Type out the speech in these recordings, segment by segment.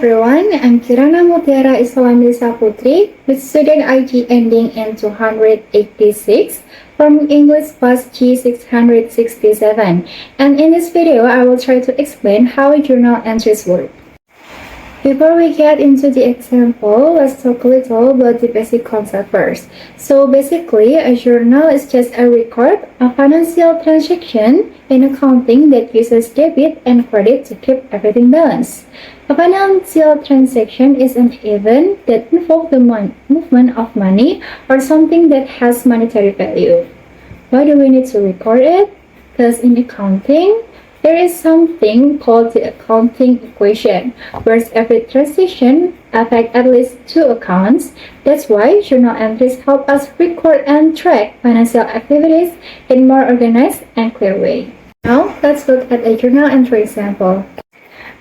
everyone, I'm Kirana Mutiara Islami Saputri with student ID ending in 286 from English class G667, and in this video I will try to explain how journal entries work. Before we get into the example, let's talk a little about the basic concept first. So basically, a journal is just a record of financial transaction in accounting that uses debit and credit to keep everything balanced. A financial transaction is an event that involves the movement of money or something that has monetary value. Why do we need to record it? Because in accounting, there is something called the accounting equation, where every transaction affects at least two accounts. That's why journal entries help us record and track financial activities in a more organized and clear way. Now, let's look at a journal entry example.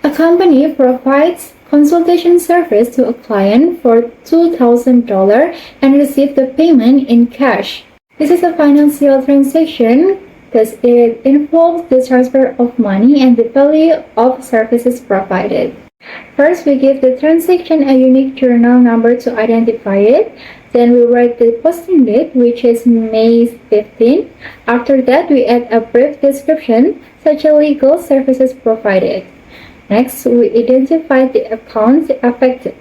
A company provides consultation service to a client for $2,000 and receives the payment in cash. This is a financial transaction because it involves the transfer of money and the value of services provided. First, we give the transaction a unique journal number to identify it. Then we write the posting date, which is May 15. After that, we add a brief description, such as legal services provided. Next, we identify the accounts affected.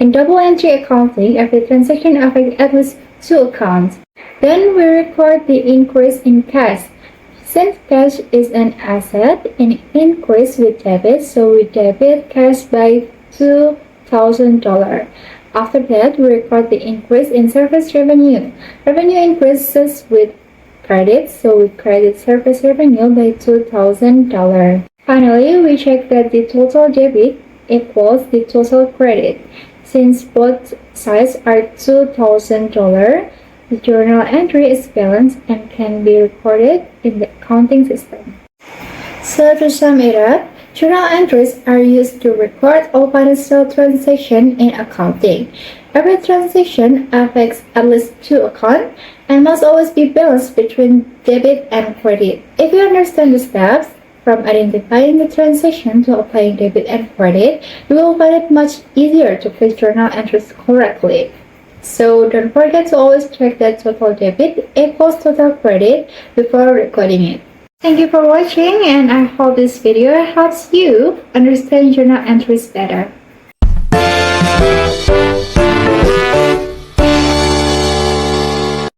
In double entry accounting, every transaction affects at least two accounts. Then we record the increase in cash. Since cash is an asset, an increase with debit, so we debit cash by $2,000. After that, we record the increase in service revenue. Revenue increases with credit, so we credit service revenue by $2,000. Finally, we check that the total debit equals the total credit. Since both sides are $2,000, the journal entry is balanced and can be recorded in the accounting system. So to sum it up, journal entries are used to record all financial transactions in accounting. Every transaction affects at least two accounts and must always be balanced between debit and credit. If you understand the steps, from identifying the transaction to applying debit and credit, you will find it much easier to place journal entries correctly. So don't forget to always check that total debit equals total credit before recording it. Thank you for watching, and I hope this video helps you understand journal entries better.